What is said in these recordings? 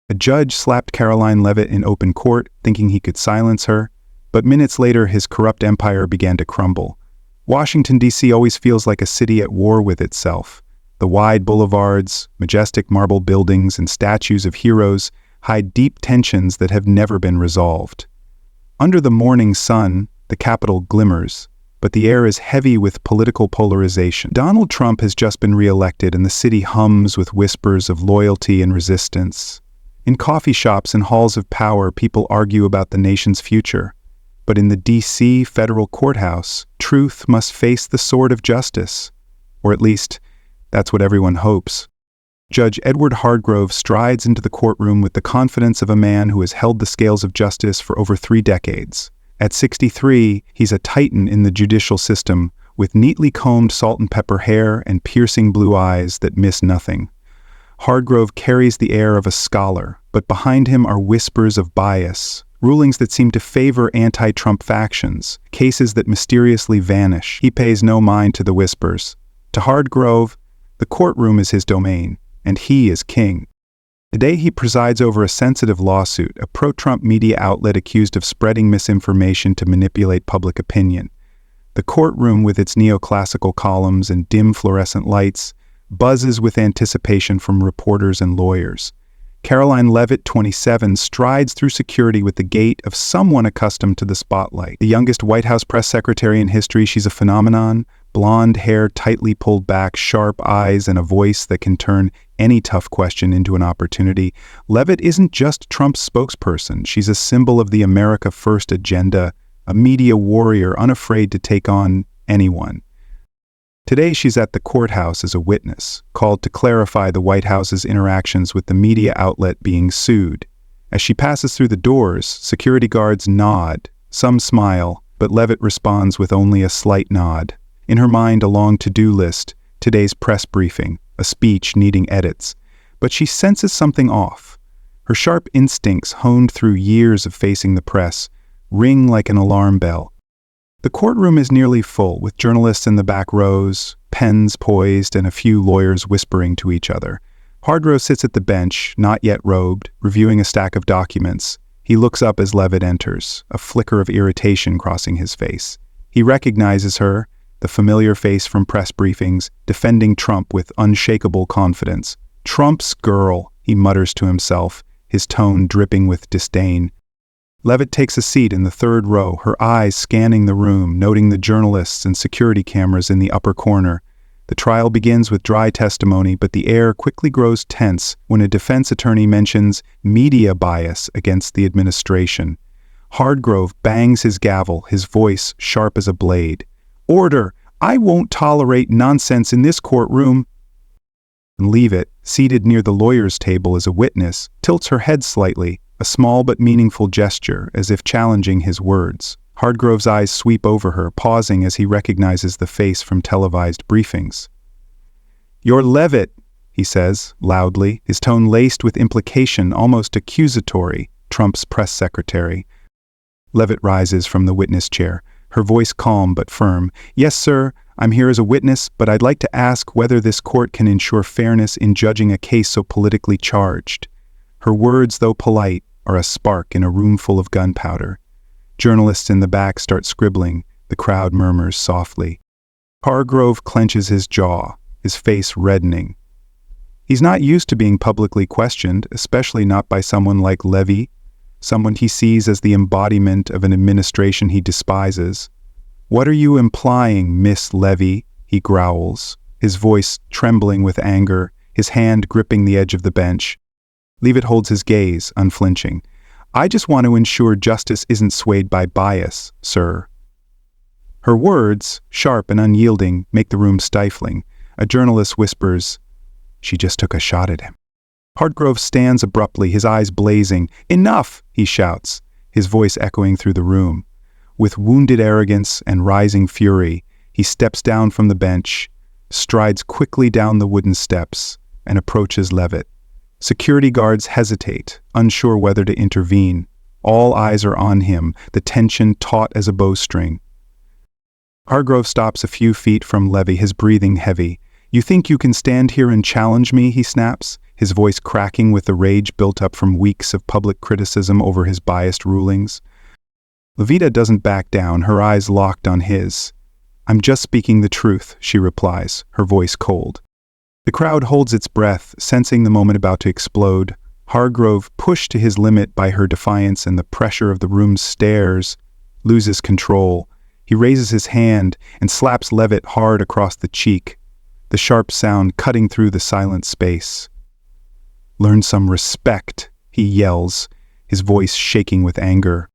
A judge slapped Caroline Leavitt in open court, thinking he could silence her, but minutes later his corrupt empire began to crumble. Washington, D.C. always feels like a city at war with itself. The wide boulevards, majestic marble buildings, and statues of heroes hide deep tensions that have never been resolved. Under the morning sun, the Capitol glimmers, but the air is heavy with political polarization. Donald Trump has just been re-elected, and the city hums with whispers of loyalty and resistance. In coffee shops and halls of power, people argue about the nation's future. But in the D.C. federal courthouse, truth must face the sword of justice. Or at least, that's what everyone hopes. Judge Edward Hardgrove strides into the courtroom with the confidence of a man who has held the scales of justice for over 3 decades. At 63, he's a titan in the judicial system, with neatly combed salt and pepper hair and piercing blue eyes that miss nothing. Hardgrove carries the air of a scholar, but behind him are whispers of bias, rulings that seem to favor anti-Trump factions, cases that mysteriously vanish. He pays no mind to the whispers. To Hardgrove, the courtroom is his domain, and he is king. Today he presides over a sensitive lawsuit, a pro-Trump media outlet accused of spreading misinformation to manipulate public opinion. The courtroom, with its neoclassical columns and dim fluorescent lights, buzzes with anticipation from reporters and lawyers. Caroline Leavitt, 27, strides through security with the gait of someone accustomed to the spotlight. The youngest White House press secretary in history, she's a phenomenon. Blonde hair tightly pulled back, sharp eyes, and a voice that can turn any tough question into an opportunity. Leavitt isn't just Trump's spokesperson. She's a symbol of the America First agenda, a media warrior unafraid to take on anyone. Today she's at the courthouse as a witness, called to clarify the White House's interactions with the media outlet being sued. As she passes through the doors, security guards nod. Some smile, but Leavitt responds with only a slight nod. In her mind, a long to-do list, today's press briefing, a speech needing edits. But she senses something off. Her sharp instincts, honed through years of facing the press, ring like an alarm bell. The courtroom is nearly full, with journalists in the back rows, pens poised, and a few lawyers whispering to each other. Hardgrove sits at the bench, not yet robed, reviewing a stack of documents. He looks up as Leavitt enters, a flicker of irritation crossing his face. He recognizes her, the familiar face from press briefings, defending Trump with unshakable confidence. "Trump's girl," he mutters to himself, his tone dripping with disdain. Leavitt takes a seat in the third row, her eyes scanning the room, noting the journalists and security cameras in the upper corner. The trial begins with dry testimony, but the air quickly grows tense when a defense attorney mentions media bias against the administration. Hardgrove bangs his gavel, his voice sharp as a blade. "Order! I won't tolerate nonsense in this courtroom." And Leavitt, seated near the lawyer's table as a witness, tilts her head slightly, a small but meaningful gesture, as if challenging his words. Hardgrove's eyes sweep over her, pausing as he recognizes the face from televised briefings. "You're Leavitt," he says, loudly, his tone laced with implication, almost accusatory, Trump's press secretary. Leavitt rises from the witness chair, her voice calm but firm. "Yes, sir, I'm here as a witness, but I'd like to ask whether this court can ensure fairness in judging a case so politically charged." Her words, though polite, are a spark in a room full of gunpowder. Journalists in the back start scribbling. The crowd murmurs softly. Hardgrove clenches his jaw, his face reddening. He's not used to being publicly questioned, especially not by someone like Levy, someone he sees as the embodiment of an administration he despises. "What are you implying, Miss Levy?" he growls, his voice trembling with anger, his hand gripping the edge of the bench. Leavitt holds his gaze, unflinching. "I just want to ensure justice isn't swayed by bias, sir." Her words, sharp and unyielding, make the room stifling. A journalist whispers, "She just took a shot at him." Hardgrove stands abruptly, his eyes blazing. "Enough!" he shouts, his voice echoing through the room. With wounded arrogance and rising fury, he steps down from the bench, strides quickly down the wooden steps, and approaches Leavitt. Security guards hesitate, unsure whether to intervene. All eyes are on him, the tension taut as a bowstring. Hardgrove stops a few feet from Levy, his breathing heavy. "You think you can stand here and challenge me?" he snaps, his voice cracking with the rage built up from weeks of public criticism over his biased rulings. Levita doesn't back down, her eyes locked on his. "I'm just speaking the truth," she replies, her voice cold. The crowd holds its breath, sensing the moment about to explode. Hargrove, pushed to his limit by her defiance and the pressure of the room's stares, loses control. He raises his hand and slaps Levitt hard across the cheek, the sharp sound cutting through the silent space. "Learn some respect," he yells, his voice shaking with anger.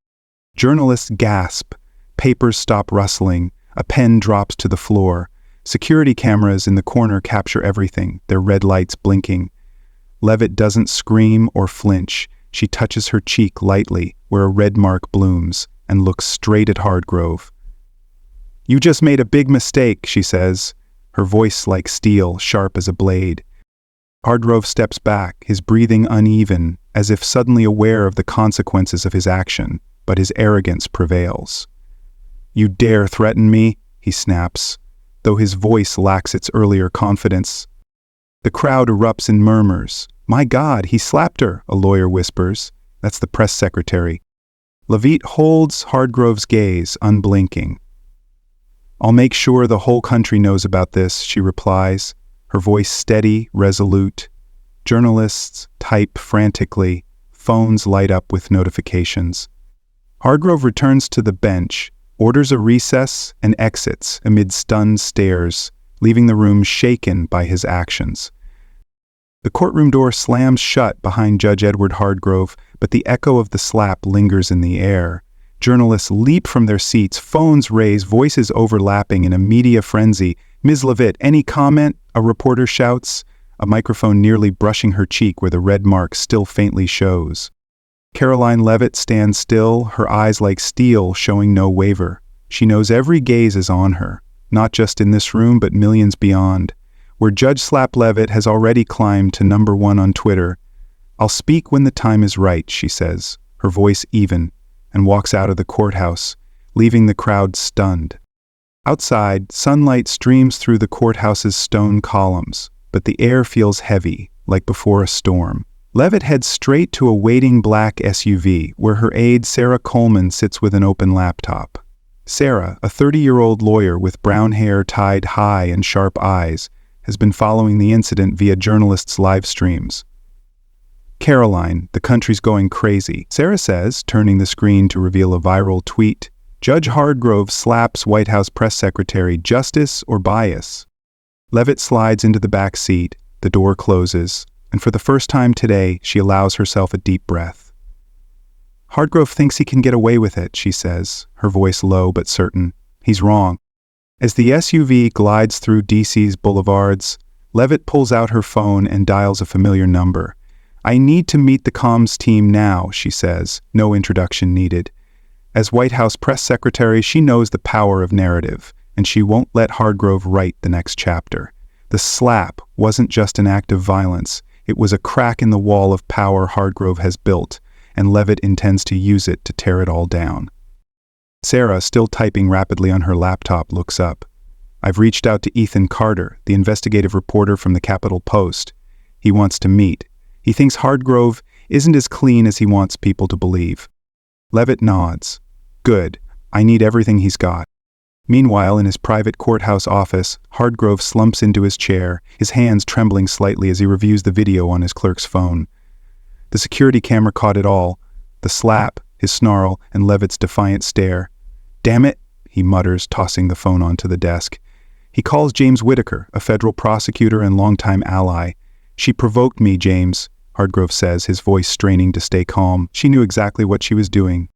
Journalists gasp, papers stop rustling, a pen drops to the floor. Security cameras in the corner capture everything, their red lights blinking. Levitt doesn't scream or flinch. She touches her cheek lightly, where a red mark blooms, and looks straight at Hargrove. "You just made a big mistake," she says, her voice like steel, sharp as a blade. Hargrove steps back, his breathing uneven, as if suddenly aware of the consequences of his action, but his arrogance prevails. "You dare threaten me?" he snaps, though his voice lacks its earlier confidence. The crowd erupts in murmurs. "My God, he slapped her," a lawyer whispers. That's the press secretary. Levitt holds Hargrove's gaze, unblinking. "I'll make sure the whole country knows about this," she replies, her voice steady, resolute. Journalists type frantically, phones light up with notifications. Hargrove returns to the bench, orders a recess, and exits amid stunned stares, leaving the room shaken by his actions. The courtroom door slams shut behind Judge Edward Hargrove, but the echo of the slap lingers in the air. Journalists leap from their seats, phones raise, voices overlapping in a media frenzy. "Ms. Levitt, any comment?" a reporter shouts, a microphone nearly brushing her cheek where the red mark still faintly shows. Caroline Levitt stands still, her eyes like steel, showing no waver. She knows every gaze is on her, not just in this room but millions beyond, where Judge Slap Levitt has already climbed to #1 on Twitter. "I'll speak when the time is right," she says, her voice even, and walks out of the courthouse, leaving the crowd stunned. Outside, sunlight streams through the courthouse's stone columns, but the air feels heavy, like before a storm. Levitt heads straight to a waiting black SUV, where her aide Sarah Coleman sits with an open laptop. Sarah, a 30-year-old lawyer with brown hair tied high and sharp eyes, has been following the incident via journalists' live streams. "Caroline, the country's going crazy," Sarah says, turning the screen to reveal a viral tweet. "Judge Hargrove slaps White House press secretary, justice or bias?" Levitt slides into the back seat, the door closes, and for the first time today, she allows herself a deep breath. "Hargrove thinks he can get away with it," she says, her voice low but certain. "He's wrong." As the SUV glides through DC's boulevards, Levitt pulls out her phone and dials a familiar number. "I need to meet the comms team now," she says, no introduction needed. As White House press secretary, she knows the power of narrative, and she won't let Hargrove write the next chapter. The slap wasn't just an act of violence, it was a crack in the wall of power Hargrove has built, and Levitt intends to use it to tear it all down. Sarah, still typing rapidly on her laptop, looks up. "I've reached out to Ethan Carter, the investigative reporter from the Capitol Post. He wants to meet. He thinks Hargrove isn't as clean as he wants people to believe." Levitt nods. "Good. I need everything he's got." Meanwhile, in his private courthouse office, Hargrove slumps into his chair, his hands trembling slightly as he reviews the video on his clerk's phone. The security camera caught it all, the slap, his snarl, and Levitt's defiant stare. "Damn it," he mutters, tossing the phone onto the desk. He calls James Whitaker, a federal prosecutor and longtime ally. "She provoked me, James," Hargrove says, his voice straining to stay calm. She knew exactly what she was doing.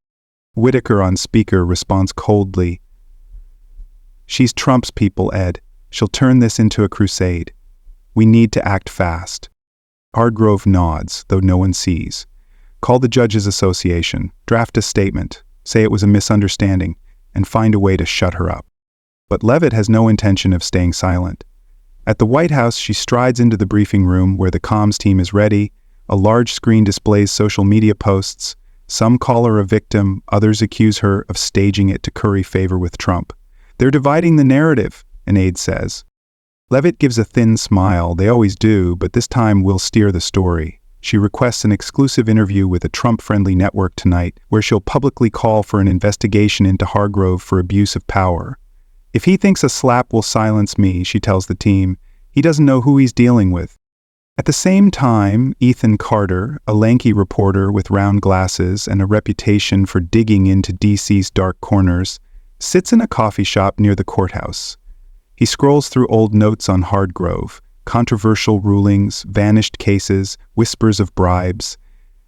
Whitaker, on speaker, responds coldly. "She's Trump's people, Ed. She'll turn this into a crusade. We need to act fast." Hargrove nods, though no one sees. "Call the Judges Association, draft a statement, say it was a misunderstanding, and find a way to shut her up." But Levitt has no intention of staying silent. At the White House, she strides into the briefing room where the comms team is ready. A large screen displays social media posts. Some call her a victim, others accuse her of staging it to curry favor with Trump. "They're dividing the narrative," an aide says. Levitt gives a thin smile. They always do, but this time we'll steer the story. She requests an exclusive interview with a Trump-friendly network tonight, where she'll publicly call for an investigation into Hargrove for abuse of power. If he thinks a slap will silence me, she tells the team, he doesn't know who he's dealing with. At the same time, Ethan Carter, a lanky reporter with round glasses and a reputation for digging into DC's dark corners, sits in a coffee shop near the courthouse. He scrolls through old notes on Hargrove, controversial rulings, vanished cases, whispers of bribes.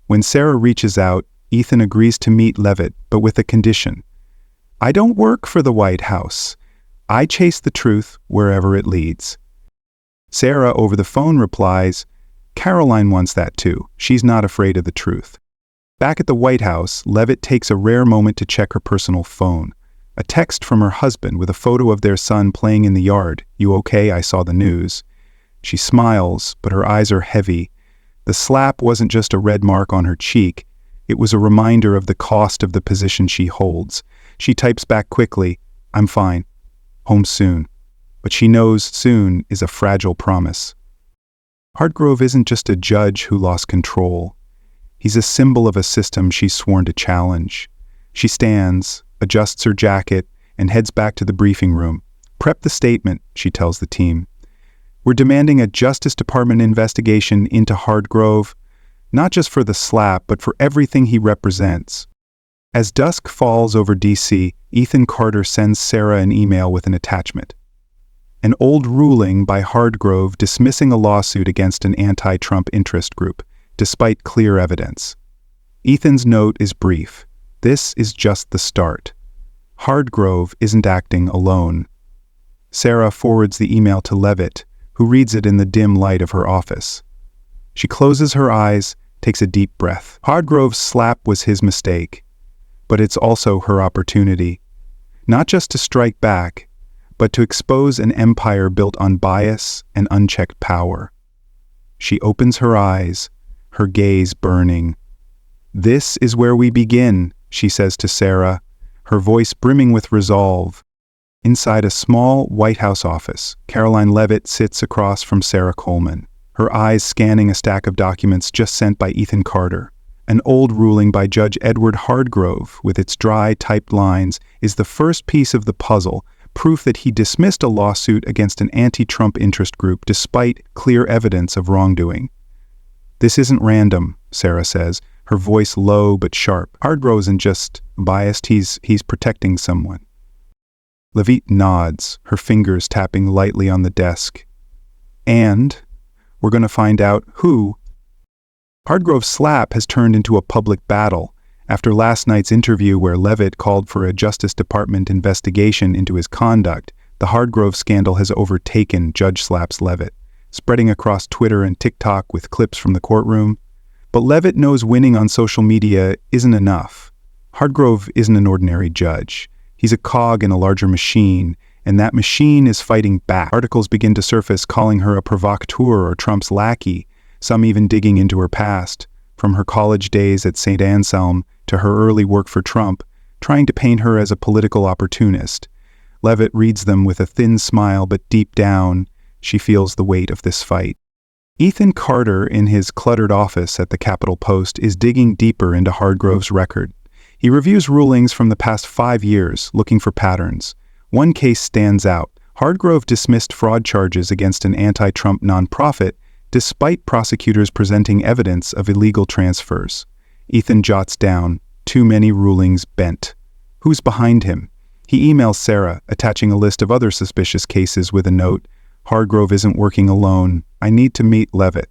When Sarah reaches out, Ethan agrees to meet Levitt, but with a condition. I don't work for the White House. I chase the truth wherever it leads. Sarah over the phone replies, Caroline wants that too. She's not afraid of the truth. Back at the White House, Levitt takes a rare moment to check her personal phone. A text from her husband with a photo of their son playing in the yard. You okay? I saw the news. She smiles, but her eyes are heavy. The slap wasn't just a red mark on her cheek. It was a reminder of the cost of the position she holds. She types back quickly, I'm fine. Home soon. But she knows soon is a fragile promise. Hargrove isn't just a judge who lost control. He's a symbol of a system she's sworn to challenge. She stands, adjusts her jacket, and heads back to the briefing room. Prep the statement, she tells the team. We're demanding a Justice Department investigation into Hargrove, not just for the slap, but for everything he represents. As dusk falls over DC, Ethan Carter sends Sarah an email with an attachment. An old ruling by Hargrove dismissing a lawsuit against an anti-Trump interest group, despite clear evidence. Ethan's note is brief. This is just the start. Hargrove isn't acting alone. Sarah forwards the email to Levitt, who reads it in the dim light of her office. She closes her eyes, takes a deep breath. Hargrove's slap was his mistake, but it's also her opportunity. Not just to strike back, but to expose an empire built on bias and unchecked power. She opens her eyes, her gaze burning. This is where we begin, she says to Sarah, her voice brimming with resolve. Inside a small White House office, Caroline Levitt sits across from Sarah Coleman, her eyes scanning a stack of documents just sent by Ethan Carter. An old ruling by Judge Edward Hargrove, with its dry, typed lines, is the first piece of the puzzle, proof that he dismissed a lawsuit against an anti-Trump interest group despite clear evidence of wrongdoing. This isn't random, Sarah says, her voice low but sharp. Hargrove isn't just biased, he's protecting someone. Levitt nods, her fingers tapping lightly on the desk. And we're going to find out who. Hargrove's slap has turned into a public battle. After last night's interview where Levitt called for a Justice Department investigation into his conduct, the Hargrove scandal has overtaken Judge Slaps Levitt, spreading across Twitter and TikTok with clips from the courtroom. But Levitt knows winning on social media isn't enough. Hargrove isn't an ordinary judge. He's a cog in a larger machine, and that machine is fighting back. Articles begin to surface calling her a provocateur or Trump's lackey, some even digging into her past, from her college days at St. Anselm to her early work for Trump, trying to paint her as a political opportunist. Levitt reads them with a thin smile, but deep down, she feels the weight of this fight. Ethan Carter, in his cluttered office at the Capitol Post, is digging deeper into Hargrove's record. He reviews rulings from the past 5 years, looking for patterns. One case stands out. Hargrove dismissed fraud charges against an anti-Trump nonprofit, despite prosecutors presenting evidence of illegal transfers. Ethan jots down, too many rulings bent. Who's behind him? He emails Sarah, attaching a list of other suspicious cases with a note, Hargrove isn't working alone. I need to meet Levitt.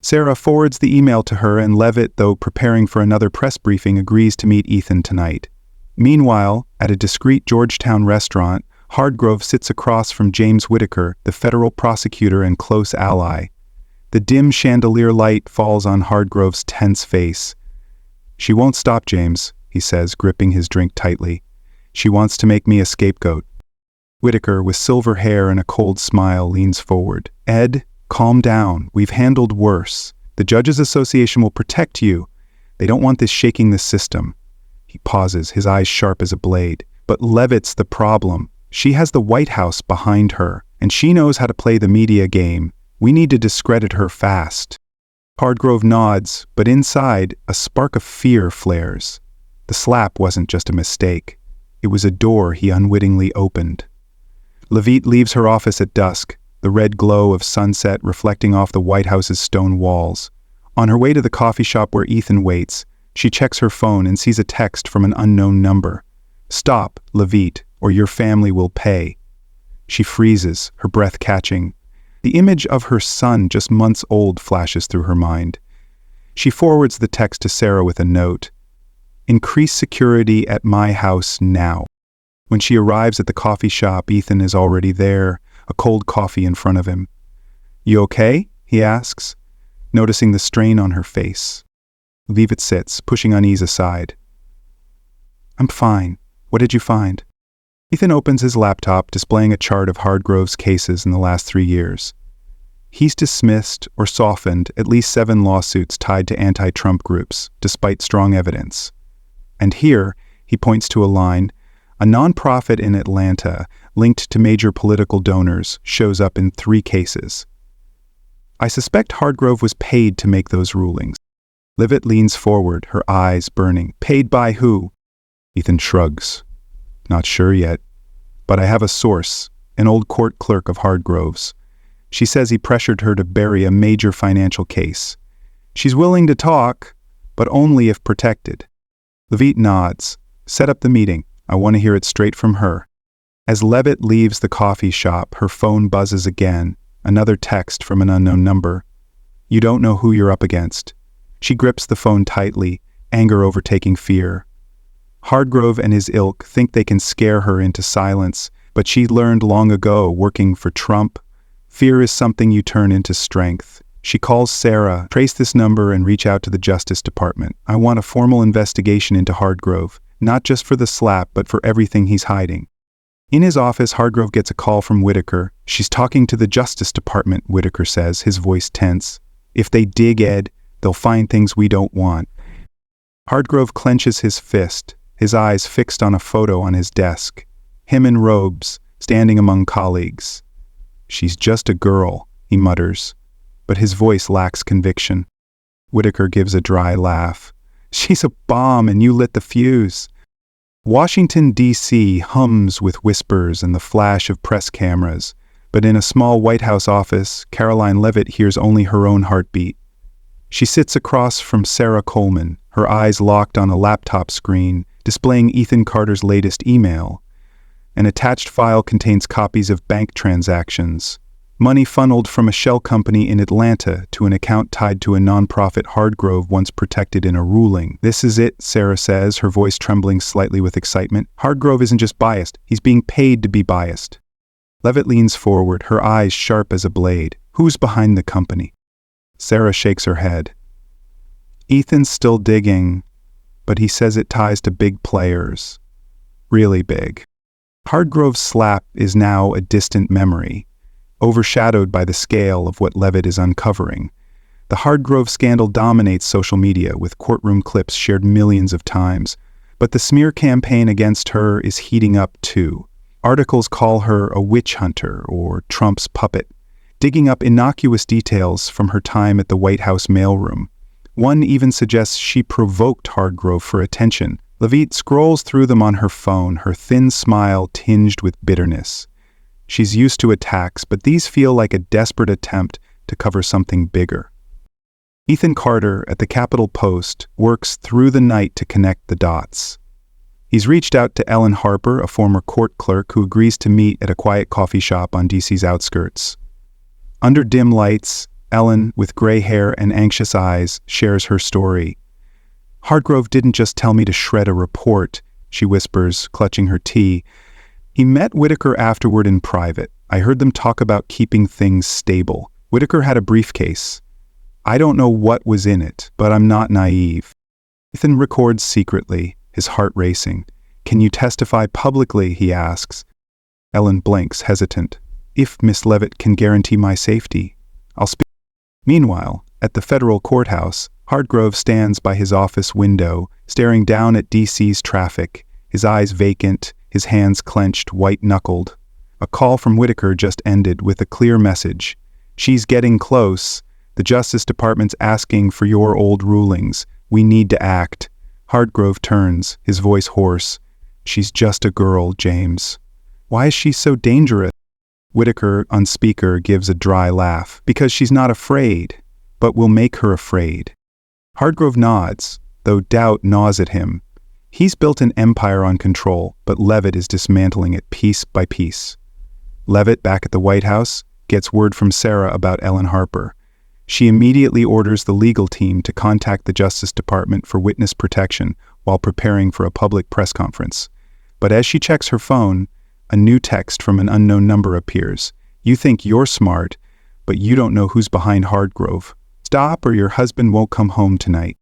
Sarah forwards the email to her, and Levitt, though preparing for another press briefing, agrees to meet Ethan tonight. Meanwhile, at a discreet Georgetown restaurant, Hargrove sits across from James Whitaker, the federal prosecutor and close ally. The dim chandelier light falls on Hargrove's tense face. She won't stop, James, he says, gripping his drink tightly. She wants to make me a scapegoat. Whitaker, with silver hair and a cold smile, leans forward. Ed, calm down. We've handled worse. The Judges Association will protect you. They don't want this shaking the system. He pauses, his eyes sharp as a blade. But Levitt's the problem. She has the White House behind her, and she knows how to play the media game. We need to discredit her fast. Hardgrove nods, but inside, a spark of fear flares. The slap wasn't just a mistake. It was a door he unwittingly opened. Levitt leaves her office at dusk, the red glow of sunset reflecting off the White House's stone walls. On her way to the coffee shop where Ethan waits, she checks her phone and sees a text from an unknown number. "Stop, Levitt, or your family will pay." She freezes, her breath catching. The image of her son, just months old, flashes through her mind. She forwards the text to Sarah with a note. "Increase security at my house now." When she arrives at the coffee shop, Ethan is already there, a cold coffee in front of him. "You okay?" he asks, noticing the strain on her face. Levitt sits, pushing unease aside. "I'm fine. What did you find?" Ethan opens his laptop, displaying a chart of Hardgrove's cases in the last 3 years. He's dismissed or softened at least 7 lawsuits tied to anti-Trump groups, despite strong evidence. And here, he points to a line, a nonprofit in Atlanta linked to major political donors shows up in 3 cases. I suspect Hardgrove was paid to make those rulings. Levitt leans forward, her eyes burning. Paid by who? Ethan shrugs. Not sure yet, but I have a source, an old court clerk of Hardgrove's. She says he pressured her to bury a major financial case. She's willing to talk, but only if protected. Levitt nods. Set up the meeting. I want to hear it straight from her. As Levitt leaves the coffee shop, her phone buzzes again, another text from an unknown number. You don't know who you're up against. She grips the phone tightly, anger overtaking fear. Hardgrove and his ilk think they can scare her into silence, but she learned long ago, working for Trump, fear is something you turn into strength. She calls Sarah, trace this number and reach out to the Justice Department. I want a formal investigation into Hardgrove, not just for the slap, but for everything he's hiding. In his office, Hardgrove gets a call from Whitaker. She's talking to the Justice Department, Whitaker says, his voice tense. If they dig, Ed, they'll find things we don't want. Hardgrove clenches his fist, his eyes fixed on a photo on his desk. Him in robes, standing among colleagues. She's just a girl, he mutters, but his voice lacks conviction. Whitaker gives a dry laugh. She's a bomb and you lit the fuse. Washington, D.C. hums with whispers and the flash of press cameras, but in a small White House office, Caroline Levitt hears only her own heartbeat. She sits across from Sarah Coleman, her eyes locked on a laptop screen, displaying Ethan Carter's latest email. An attached file contains copies of bank transactions, money funneled from a shell company in Atlanta to an account tied to a nonprofit Hardgrove once protected in a ruling. This is it, Sarah says, her voice trembling slightly with excitement. Hardgrove isn't just biased, he's being paid to be biased. Levitt leans forward, her eyes sharp as a blade. Who's behind the company? Sarah shakes her head. Ethan's still digging, but he says it ties to big players. Really big. Hardgrove's slap is now a distant memory, overshadowed by the scale of what Levitt is uncovering. The Hardgrove scandal dominates social media, with courtroom clips shared millions of times, but the smear campaign against her is heating up too. Articles call her a witch hunter or Trump's puppet, digging up innocuous details from her time at the White House mailroom. One even suggests she provoked Hardgrove for attention. Levitt scrolls through them on her phone, her thin smile tinged with bitterness. She's used to attacks, but these feel like a desperate attempt to cover something bigger. Ethan Carter, at the Capitol Post, works through the night to connect the dots. He's reached out to Ellen Harper, a former court clerk who agrees to meet at a quiet coffee shop on DC's outskirts. Under dim lights, Ellen, with gray hair and anxious eyes, shares her story. Hardgrove didn't just tell me to shred a report, she whispers, clutching her tea. He met Whitaker afterward in private. I heard them talk about keeping things stable. Whitaker had a briefcase. I don't know what was in it, but I'm not naive. Ethan records secretly, his heart racing. Can you testify publicly, he asks. Ellen blinks, hesitant. If Miss Levitt can guarantee my safety, I'll speak. Meanwhile, at the federal courthouse, Hardgrove stands by his office window, staring down at DC's traffic, his eyes vacant, his hands clenched, white-knuckled. A call from Whitaker just ended with a clear message. She's getting close. The Justice Department's asking for your old rulings. We need to act. Hargrove turns, his voice hoarse. She's just a girl, James. Why is she so dangerous? Whitaker, on speaker, gives a dry laugh. Because she's not afraid, but we'll make her afraid. Hargrove nods, though doubt gnaws at him. He's built an empire on control, but Levitt is dismantling it piece by piece. Levitt, back at the White House, gets word from Sarah about Ellen Harper. She immediately orders the legal team to contact the Justice Department for witness protection while preparing for a public press conference. But as she checks her phone, a new text from an unknown number appears. You think you're smart, but you don't know who's behind Hargrove. Stop or your husband won't come home tonight.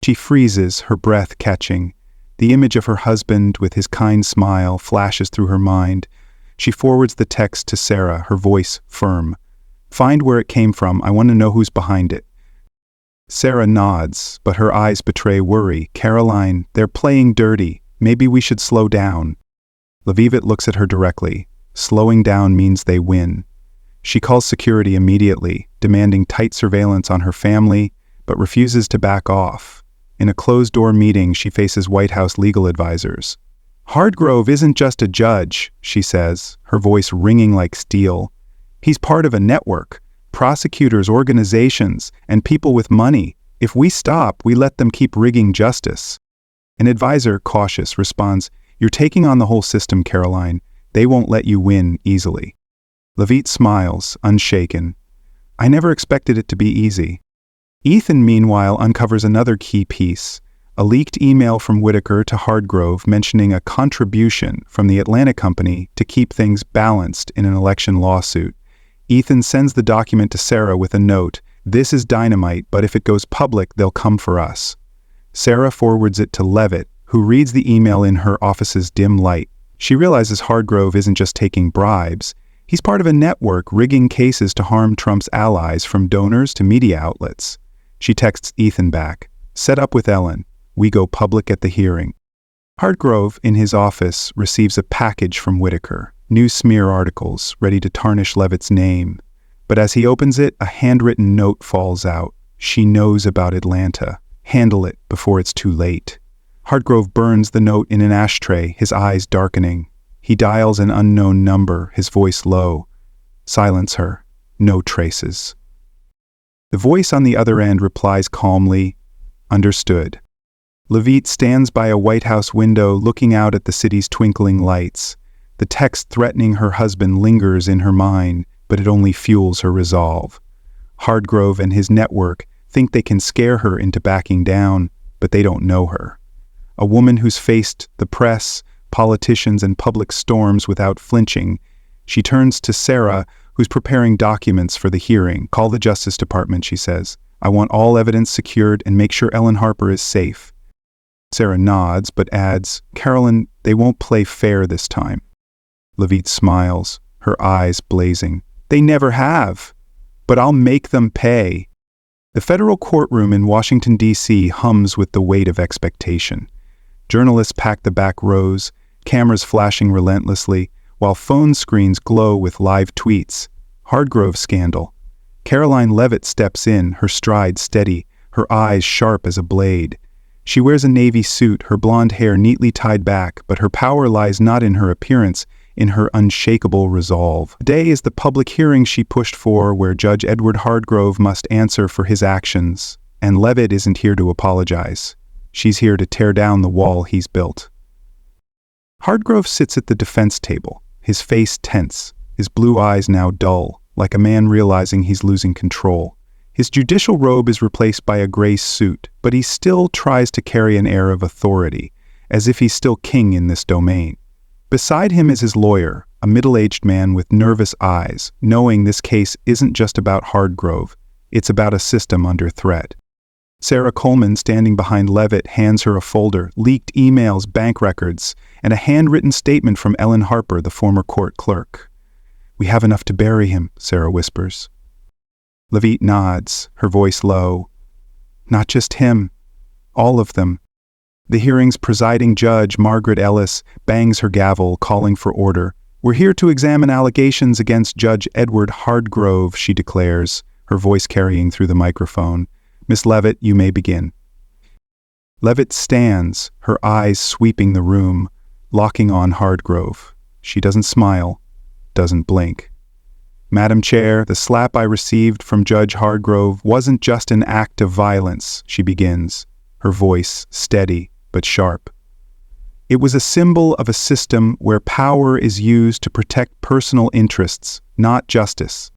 She freezes, her breath catching. The image of her husband with his kind smile flashes through her mind. She forwards the text to Sarah, her voice firm. Find where it came from. I want to know who's behind it. Sarah nods, but her eyes betray worry. Caroline, they're playing dirty. Maybe we should slow down. Levitt looks at her directly. Slowing down means they win. She calls security immediately, demanding tight surveillance on her family, but refuses to back off. In a closed-door meeting, she faces White House legal advisors. Hargrove isn't just a judge, she says, her voice ringing like steel. He's part of a network, prosecutors, organizations, and people with money. If we stop, we let them keep rigging justice. An advisor, cautious, responds, You're taking on the whole system, Caroline. They won't let you win easily. Levitt smiles, unshaken. I never expected it to be easy. Ethan, meanwhile, uncovers another key piece. A leaked email from Whitaker to Hargrove mentioning a contribution from the Atlanta company to keep things balanced in an election lawsuit. Ethan sends the document to Sarah with a note, This is dynamite, but if it goes public, they'll come for us. Sarah forwards it to Levitt, who reads the email in her office's dim light. She realizes Hargrove isn't just taking bribes. He's part of a network rigging cases to harm Trump's allies, from donors to media outlets. She texts Ethan back, Set up with Ellen. We go public at the hearing. Hargrove, in his office, receives a package from Whitaker. New smear articles, ready to tarnish Levitt's name. But as he opens it, a handwritten note falls out. She knows about Atlanta. Handle it before it's too late. Hargrove burns the note in an ashtray, his eyes darkening. He dials an unknown number, his voice low. Silence her. No traces. The voice on the other end replies calmly, Understood. Levitt stands by a White House window looking out at the city's twinkling lights. The text threatening her husband lingers in her mind, but it only fuels her resolve. Hargrove and his network think they can scare her into backing down, but they don't know her. A woman who's faced the press, politicians, and public storms without flinching. She turns to Sarah, who's preparing documents for the hearing. Call the Justice Department, she says. I want all evidence secured and make sure Ellen Harper is safe. Sarah nods, but adds, Carolyn, they won't play fair this time. Levitt smiles, her eyes blazing. They never have. But I'll make them pay. The federal courtroom in Washington, D.C. hums with the weight of expectation. Journalists pack the back rows, cameras flashing relentlessly, while phone screens glow with live tweets. Hargrove scandal. Caroline Levitt steps in, her stride steady, her eyes sharp as a blade. She wears a navy suit, her blonde hair neatly tied back, but her power lies not in her appearance, in her unshakable resolve. Today is the public hearing she pushed for, where Judge Edward Hargrove must answer for his actions, and Levitt isn't here to apologize. She's here to tear down the wall he's built. Hargrove sits at the defense table, his face tense, his blue eyes now dull, like a man realizing he's losing control. His judicial robe is replaced by a gray suit, but he still tries to carry an air of authority, as if he's still king in this domain. Beside him is his lawyer, a middle-aged man with nervous eyes, knowing this case isn't just about Hargrove, it's about a system under threat. Sarah Coleman, standing behind Levitt, hands her a folder, leaked emails, bank records, and a handwritten statement from Ellen Harper, the former court clerk. We have enough to bury him, Sarah whispers. Levitt nods, her voice low. Not just him, all of them. The hearing's presiding judge, Margaret Ellis, bangs her gavel, calling for order. "We're here to examine allegations against Judge Edward Hardgrove," she declares, her voice carrying through the microphone. "Miss Levitt, you may begin." Levitt stands, her eyes sweeping the room, locking on Hardgrove. She doesn't smile, doesn't blink. "Madam Chair, the slap I received from Judge Hardgrove wasn't just an act of violence," she begins, her voice steady but sharp. "It was a symbol of a system where power is used to protect personal interests, not justice."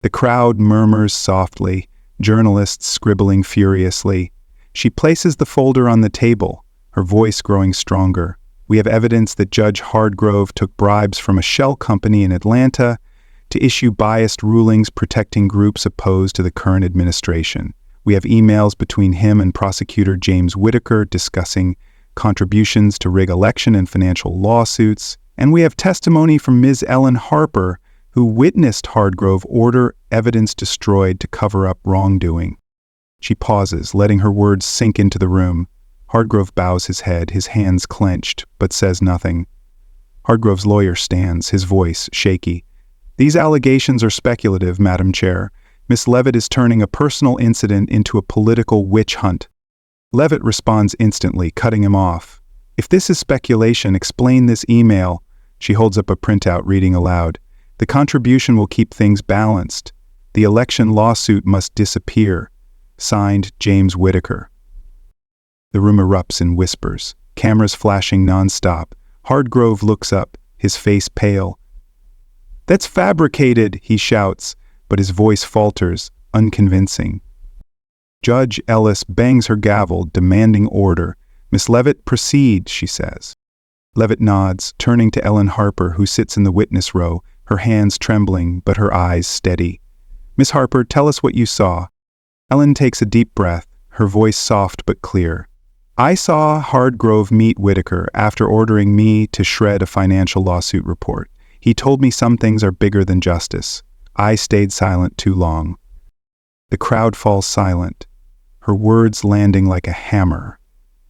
The crowd murmurs softly, journalists scribbling furiously. She places the folder on the table, her voice growing stronger. "We have evidence that Judge Hardgrove took bribes from a shell company in Atlanta to issue biased rulings protecting groups opposed to the current administration. We have emails between him and prosecutor James Whitaker discussing contributions to rig election and financial lawsuits, and we have testimony from Ms. Ellen Harper, who witnessed Hardgrove order evidence destroyed to cover up wrongdoing." She pauses, letting her words sink into the room. Hardgrove bows his head, his hands clenched, but says nothing. Hardgrove's lawyer stands, his voice shaky. "These allegations are speculative, Madam Chair. Miss Levitt is turning a personal incident into a political witch hunt." Levitt responds instantly, cutting him off. "If this is speculation, explain this email." She holds up a printout, reading aloud. "The contribution will keep things balanced. The election lawsuit must disappear. Signed, James Whitaker." The room erupts in whispers, cameras flashing nonstop. Hardgrove looks up, his face pale. "That's fabricated," he shouts, but his voice falters, unconvincing. Judge Ellis bangs her gavel, demanding order. "Miss Levitt, proceed," she says. Levitt nods, turning to Ellen Harper, who sits in the witness row, her hands trembling but her eyes steady. "Miss Harper, tell us what you saw." Ellen takes a deep breath, her voice soft but clear. "I saw Hardgrove meet Whitaker after ordering me to shred a financial lawsuit report. He told me some things are bigger than justice. I stayed silent too long." The crowd falls silent, her words landing like a hammer.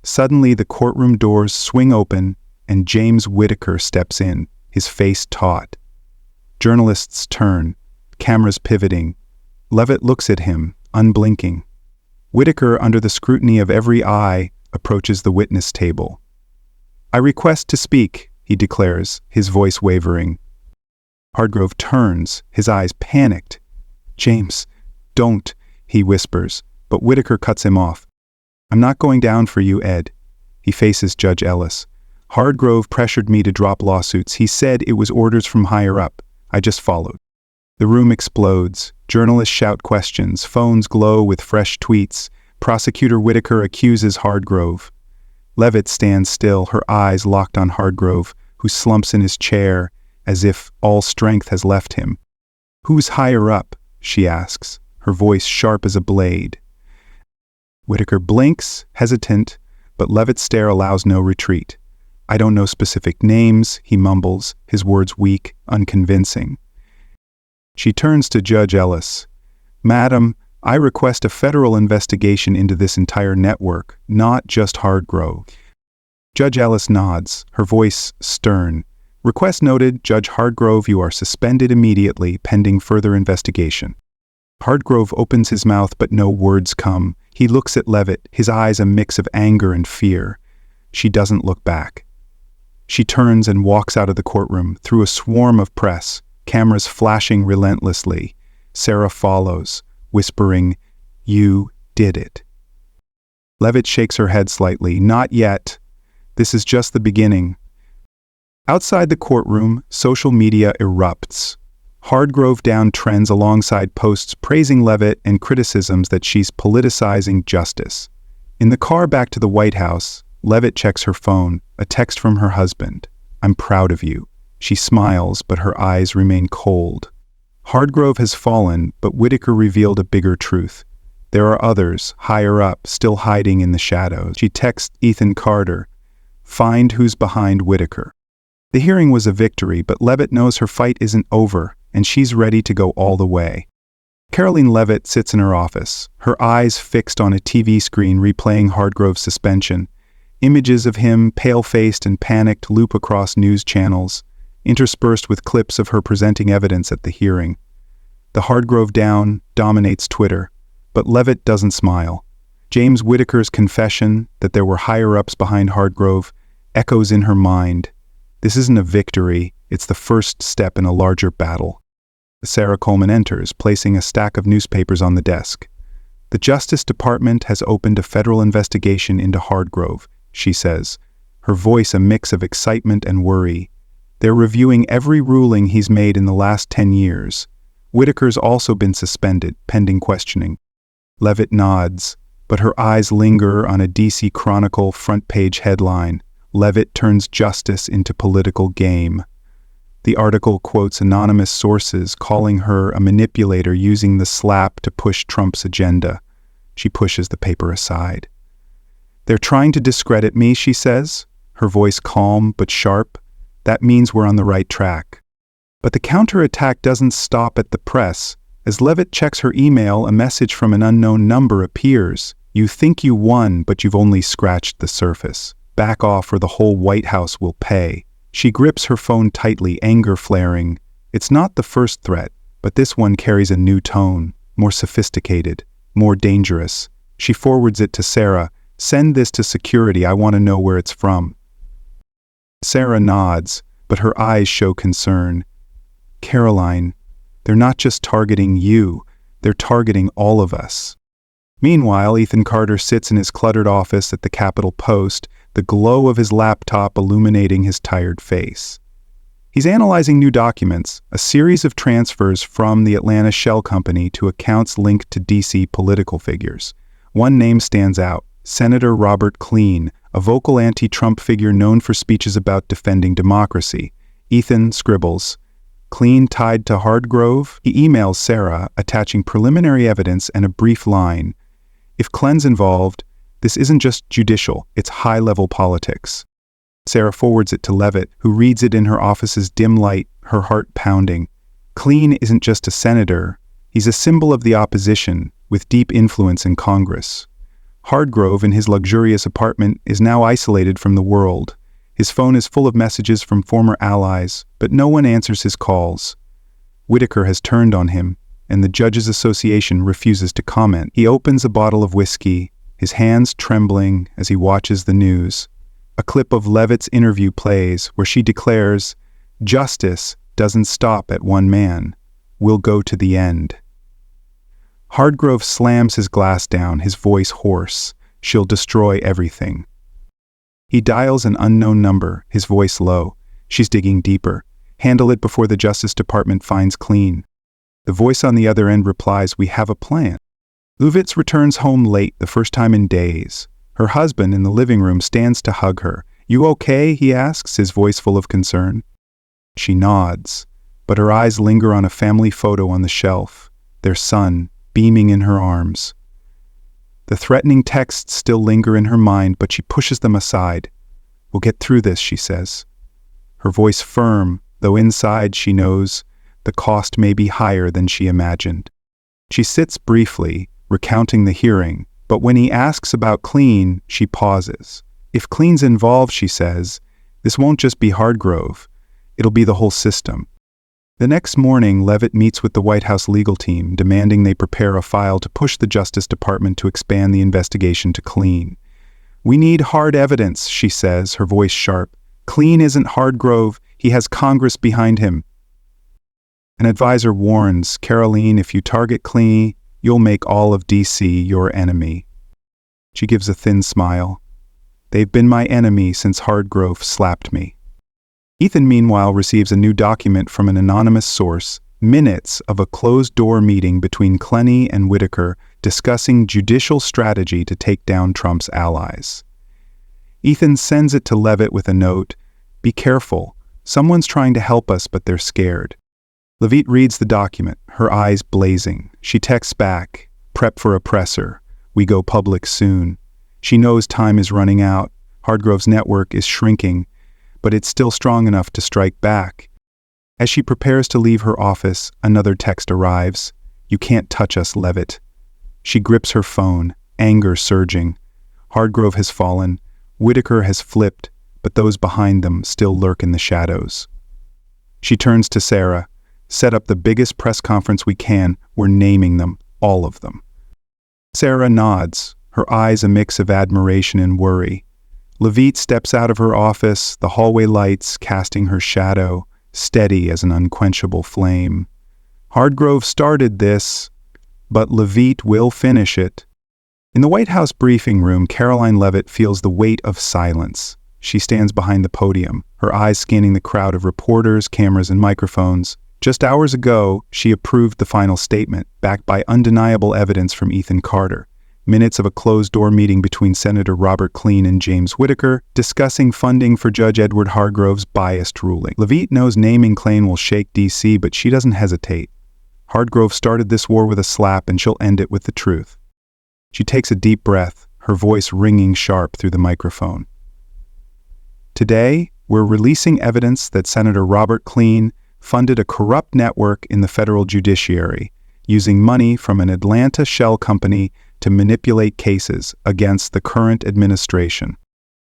Suddenly, the courtroom doors swing open, and James Whitaker steps in, his face taut. Journalists turn, cameras pivoting. Levitt looks at him, unblinking. Whitaker, under the scrutiny of every eye, approaches the witness table. "I request to speak," he declares, his voice wavering. Hardgrove turns, his eyes panicked. "James, don't," he whispers, but Whitaker cuts him off. "I'm not going down for you, Ed." He faces Judge Ellis. "Hardgrove pressured me to drop lawsuits. He said it was orders from higher up. I just followed." The room explodes. Journalists shout questions. Phones glow with fresh tweets. Prosecutor Whitaker accuses Hardgrove. Levitt stands still, her eyes locked on Hardgrove, who slumps in his chair, as if all strength has left him. "Who's higher up?" she asks, her voice sharp as a blade. Whitaker blinks, hesitant, but Levitt's stare allows no retreat. "I don't know specific names," he mumbles, his words weak, unconvincing. She turns to Judge Ellis. "Madam, I request a federal investigation into this entire network, not just Hardgrove." Judge Ellis nods, her voice stern. "Request noted, Judge Hardgrove, you are suspended immediately, pending further investigation." Hardgrove opens his mouth, but no words come. He looks at Levitt, his eyes a mix of anger and fear. She doesn't look back. She turns and walks out of the courtroom, through a swarm of press, cameras flashing relentlessly. Sarah follows, whispering, "You did it." Levitt shakes her head slightly. "Not yet. This is just the beginning." Outside the courtroom, social media erupts. Hardgrove down trends alongside posts praising Levitt and criticisms that she's politicizing justice. In the car back to the White House, Levitt checks her phone, a text from her husband. "I'm proud of you." She smiles, but her eyes remain cold. Hardgrove has fallen, but Whitaker revealed a bigger truth. There are others, higher up, still hiding in the shadows. She texts Ethan Carter, "Find who's behind Whitaker." The hearing was a victory, but Levitt knows her fight isn't over, and she's ready to go all the way. Caroline Levitt sits in her office, her eyes fixed on a TV screen replaying Hardgrove's suspension. Images of him, pale-faced and panicked, loop across news channels. interspersed with clips of her presenting evidence at the hearing. The Hardgrove down dominates Twitter, but Levitt doesn't smile. James Whitaker's confession that there were higher-ups behind Hardgrove echoes in her mind. This isn't a victory, it's the first step in a larger battle. Sarah Coleman enters, placing a stack of newspapers on the desk. The Justice Department has opened a federal investigation into Hardgrove, she says, her voice a mix of excitement and worry. They're reviewing every ruling he's made in the last 10 years. Whitaker's also been suspended, pending questioning. Levitt nods, but her eyes linger on a DC Chronicle front-page headline. Levitt turns justice into political game. The article quotes anonymous sources calling her a manipulator using the slap to push Trump's agenda. She pushes the paper aside. They're trying to discredit me, she says, her voice calm but sharp. That means we're on the right track. But the counterattack doesn't stop at the press. As Levitt checks her email, a message from an unknown number appears. You think you won, but you've only scratched the surface. Back off or the whole White House will pay. She grips her phone tightly, anger flaring. It's not the first threat, but this one carries a new tone, more sophisticated, more dangerous. She forwards it to Sarah. Send this to security, I want to know where it's from. Sarah nods, but her eyes show concern. Caroline, they're not just targeting you, they're targeting all of us. Meanwhile, Ethan Carter sits in his cluttered office at the Capitol Post, the glow of his laptop illuminating his tired face. He's analyzing new documents, a series of transfers from the Atlanta Shell Company to accounts linked to DC political figures. One name stands out, Senator Robert Klein, a vocal anti-Trump figure known for speeches about defending democracy. Ethan scribbles, Klein tied to Hardgrove? He emails Sarah, attaching preliminary evidence and a brief line. If Klein's involved, this isn't just judicial, it's high-level politics. Sarah forwards it to Levitt, who reads it in her office's dim light, her heart pounding. Klein isn't just a senator, he's a symbol of the opposition, with deep influence in Congress. Hardgrove, in his luxurious apartment, is now isolated from the world. His phone is full of messages from former allies, but no one answers his calls. Whitaker has turned on him, and the Judges Association refuses to comment. He opens a bottle of whiskey, his hands trembling as he watches the news. A clip of Levitt's interview plays where she declares, "Justice doesn't stop at one man. We'll go to the end." Hardgrove slams his glass down, his voice hoarse. She'll destroy everything. He dials an unknown number, his voice low. She's digging deeper. Handle it before the Justice Department finds Klein. The voice on the other end replies, "We have a plan." Luvitz returns home late, the first time in days. Her husband, in the living room, stands to hug her. "You okay?" he asks, his voice full of concern. She nods, but her eyes linger on a family photo on the shelf, their son, beaming in her arms. The threatening texts still linger in her mind, but she pushes them aside. "We'll get through this," she says. Her voice firm, though inside she knows the cost may be higher than she imagined. She sits briefly, recounting the hearing, but when he asks about Klein, she pauses. If Klein's involved, she says, this won't just be Hardgrove, it'll be the whole system. The next morning, Levitt meets with the White House legal team, demanding they prepare a file to push the Justice Department to expand the investigation to Klein. "We need hard evidence," she says, her voice sharp. "Klein isn't Hardgrove, he has Congress behind him." An advisor warns, "Caroline, if you target Klein, you'll make all of DC your enemy." She gives a thin smile. "They've been my enemy since Hardgrove slapped me." Ethan, meanwhile, receives a new document from an anonymous source, minutes of a closed-door meeting between Klein and Whitaker discussing judicial strategy to take down Trump's allies. Ethan sends it to Levitt with a note, "Be careful, someone's trying to help us but they're scared." Levitt reads the document, her eyes blazing. She texts back, "Prep for a presser. We go public soon." She knows time is running out. Hardgrove's network is shrinking, but it's still strong enough to strike back. As she prepares to leave her office, another text arrives. "You can't touch us, Levitt." She grips her phone, anger surging. Hardgrove has fallen. Whitaker has flipped, but those behind them still lurk in the shadows. She turns to Sarah. Set up the biggest press conference we can. We're naming them, all of them. Sarah nods, her eyes a mix of admiration and worry. Levite steps out of her office, the hallway lights casting her shadow, steady as an unquenchable flame. Hardgrove started this, but Levite will finish it. In the White House briefing room, Caroline Leavitt feels the weight of silence. She stands behind the podium, her eyes scanning the crowd of reporters, cameras, and microphones. Just hours ago, she approved the final statement, backed by undeniable evidence from Ethan Carter. Minutes of a closed-door meeting between Senator Robert Klein and James Whitaker, discussing funding for Judge Edward Hardgrove's biased ruling. Leavitt knows naming Klein will shake D.C., but she doesn't hesitate. Hardgrove started this war with a slap, and she'll end it with the truth. She takes a deep breath, her voice ringing sharp through the microphone. Today, we're releasing evidence that Senator Robert Klein funded a corrupt network in the federal judiciary, using money from an Atlanta shell company to manipulate cases against the current administration.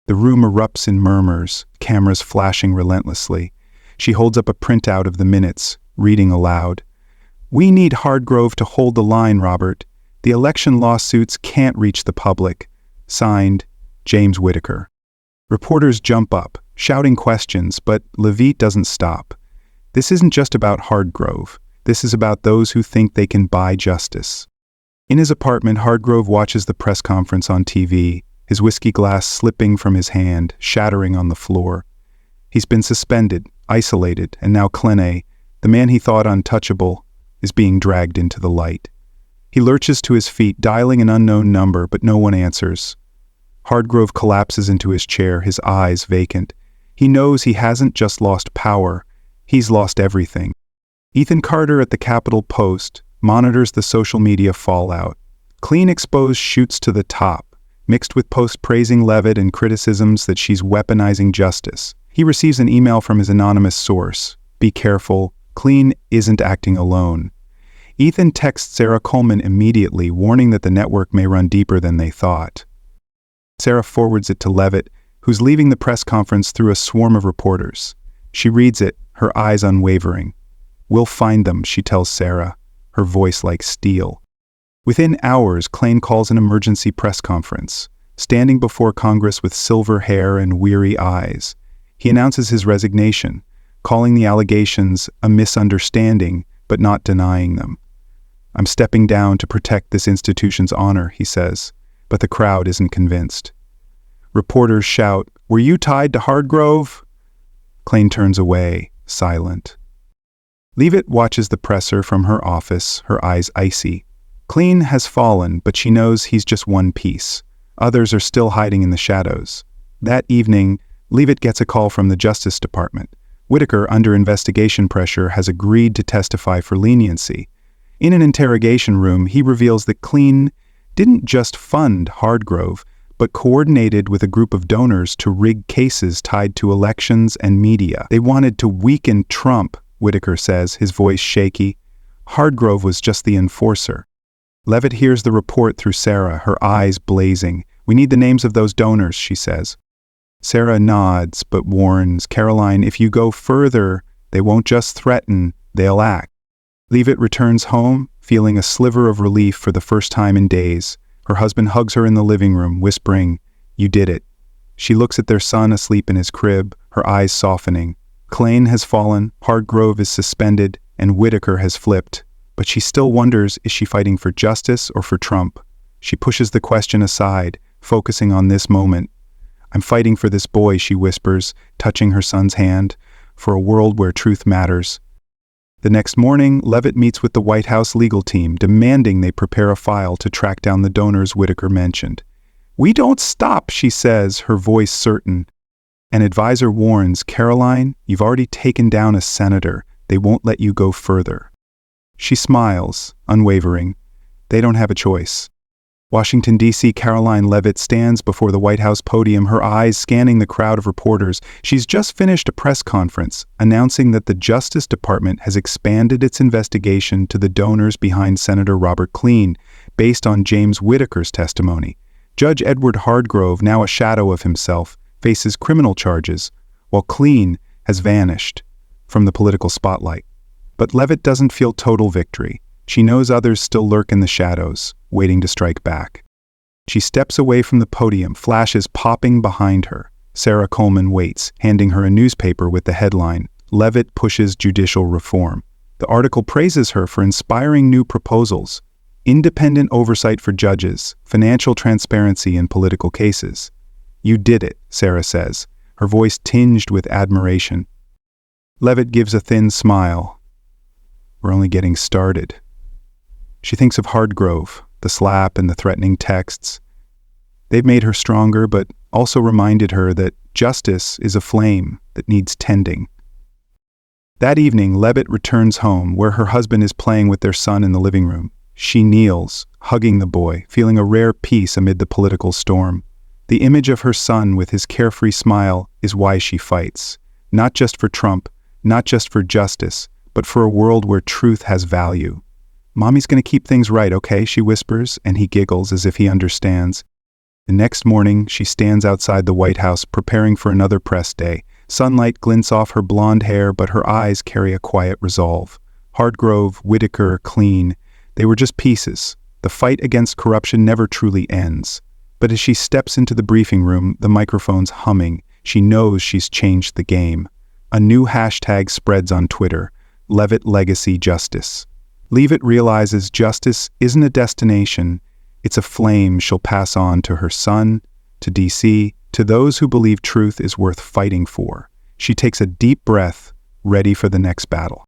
The room erupts in murmurs, cameras flashing relentlessly. She holds up a printout of the minutes, reading aloud. "We need Hardgrove to hold the line, Robert. The election lawsuits can't reach the public." Signed, James Whitaker. Reporters jump up, shouting questions, but Leavitt doesn't stop. This isn't just about Hardgrove. This is about those who think they can buy justice. In his apartment, Hardgrove watches the press conference on TV, his whiskey glass slipping from his hand, shattering on the floor. He's been suspended, isolated, and now Klein, the man he thought untouchable, is being dragged into the light. He lurches to his feet, dialing an unknown number, but no one answers. Hardgrove collapses into his chair, his eyes vacant. He knows he hasn't just lost power, he's lost everything. Ethan Carter at the Capitol Post monitors the social media fallout. Klein exposed shoots to the top, mixed with posts praising Leavitt and criticisms that she's weaponizing justice. He receives an email from his anonymous source. Be careful, Klein isn't acting alone. Ethan texts Sarah Coleman immediately, warning that the network may run deeper than they thought. Sarah forwards it to Leavitt, who's leaving the press conference through a swarm of reporters. She reads it, her eyes unwavering. "We'll find them," she tells Sarah, her voice like steel. Within hours, Klein calls an emergency press conference, standing before Congress with silver hair and weary eyes. He announces his resignation, calling the allegations a misunderstanding, but not denying them. "I'm stepping down to protect this institution's honor," he says, but the crowd isn't convinced. Reporters shout, "Were you tied to Hardgrove?" Klein turns away, silent. Leavitt watches the presser from her office, her eyes icy. Klein has fallen, but she knows he's just one piece. Others are still hiding in the shadows. That evening, Leavitt gets a call from the Justice Department. Whitaker, under investigation pressure, has agreed to testify for leniency. In an interrogation room, he reveals that Klein didn't just fund Hardgrove, but coordinated with a group of donors to rig cases tied to elections and media. They wanted to weaken Trump, Whitaker says, his voice shaky. Hardgrove was just the enforcer. Leavitt hears the report through Sarah, her eyes blazing. "We need the names of those donors," she says. Sarah nods, but warns, "Caroline, if you go further, they won't just threaten, they'll act." Leavitt returns home, feeling a sliver of relief for the first time in days. Her husband hugs her in the living room, whispering, "You did it." She looks at their son asleep in his crib, her eyes softening. Klein has fallen, Hardgrove is suspended, and Whitaker has flipped. But she still wonders, is she fighting for justice or for Trump? She pushes the question aside, focusing on this moment. "I'm fighting for this boy," she whispers, touching her son's hand, "for a world where truth matters." The next morning, Leavitt meets with the White House legal team, demanding they prepare a file to track down the donors Whitaker mentioned. "We don't stop," she says, her voice certain. An advisor warns, "Caroline, you've already taken down a senator. They won't let you go further." She smiles, unwavering. They don't have a choice. Washington, D.C., Caroline Leavitt stands before the White House podium, her eyes scanning the crowd of reporters. She's just finished a press conference announcing that the Justice Department has expanded its investigation to the donors behind Senator Robert Klein, based on James Whitaker's testimony. Judge Edward Hardgrove, now a shadow of himself, faces criminal charges, while Klein has vanished. from the political spotlight. But Levitt doesn't feel total victory. She knows others still lurk in the shadows, waiting to strike back. She steps away from the podium, flashes popping behind her. Sarah Coleman waits, handing her a newspaper with the headline, "Levitt pushes judicial reform." The article praises her for inspiring new proposals, independent oversight for judges, financial transparency in political cases. "You did it," Sarah says, her voice tinged with admiration. Levitt gives a thin smile. "We're only getting started." She thinks of Hardgrove, the slap and the threatening texts. They've made her stronger, but also reminded her that justice is a flame that needs tending. That evening, Levitt returns home, where her husband is playing with their son in the living room. She kneels, hugging the boy, feeling a rare peace amid the political storm. The image of her son with his carefree smile is why she fights. Not just for Trump, not just for justice, but for a world where truth has value. "Mommy's going to keep things right, okay?" she whispers, and he giggles as if he understands. The next morning, she stands outside the White House preparing for another press day. Sunlight glints off her blonde hair, but her eyes carry a quiet resolve. Hardgrove, Whitaker, Clean, they were just pieces. The fight against corruption never truly ends. But as she steps into the briefing room, the microphone's humming. She knows she's changed the game. A new hashtag spreads on Twitter, Levitt Legacy Justice. Levitt realizes justice isn't a destination, it's a flame she'll pass on to her son, to DC, to those who believe truth is worth fighting for. She takes a deep breath, ready for the next battle.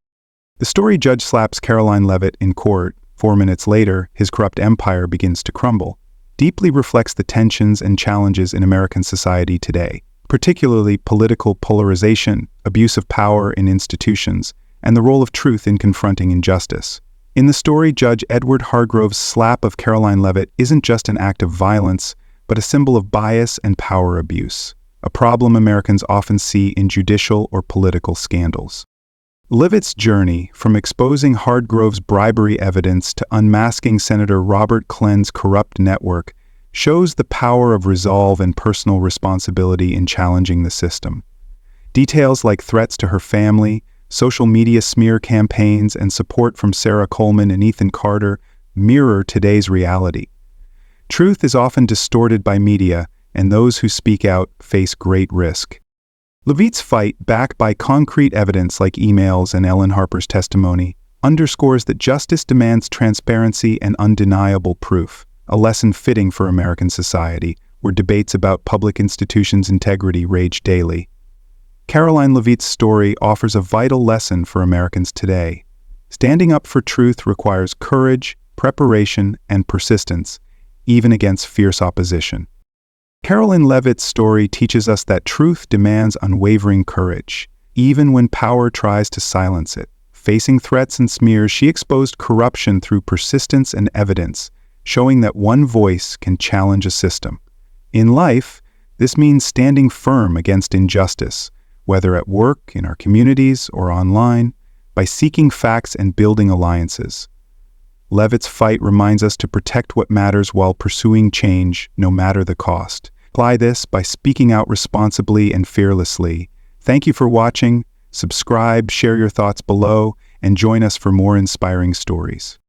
The story judge slaps Caroline Levitt in court. 4 minutes later, his corrupt empire begins to crumble. Deeply reflects the tensions and challenges in American society today, particularly political polarization, abuse of power in institutions, and the role of truth in confronting injustice. In the story, Judge Edward Hargrove's slap of Caroline Levitt isn't just an act of violence, but a symbol of bias and power abuse, a problem Americans often see in judicial or political scandals. Levitt's journey, from exposing Hardgrove's bribery evidence to unmasking Senator Robert Klein's corrupt network, shows the power of resolve and personal responsibility in challenging the system. Details like threats to her family, social media smear campaigns, and support from Sarah Coleman and Ethan Carter mirror today's reality. Truth is often distorted by media, and those who speak out face great risk. Levitt's fight, backed by concrete evidence like emails and Ellen Harper's testimony, underscores that justice demands transparency and undeniable proof, a lesson fitting for American society, where debates about public institutions' integrity rage daily. Caroline Levitt's story offers a vital lesson for Americans today. Standing up for truth requires courage, preparation, and persistence, even against fierce opposition. Caroline Levitt's story teaches us that truth demands unwavering courage, even when power tries to silence it. Facing threats and smears, she exposed corruption through persistence and evidence, showing that one voice can challenge a system. In life, this means standing firm against injustice, whether at work, in our communities, or online, by seeking facts and building alliances. Levitt's fight reminds us to protect what matters while pursuing change, no matter the cost. Apply this by speaking out responsibly and fearlessly. Thank you for watching. Subscribe, share your thoughts below, and join us for more inspiring stories.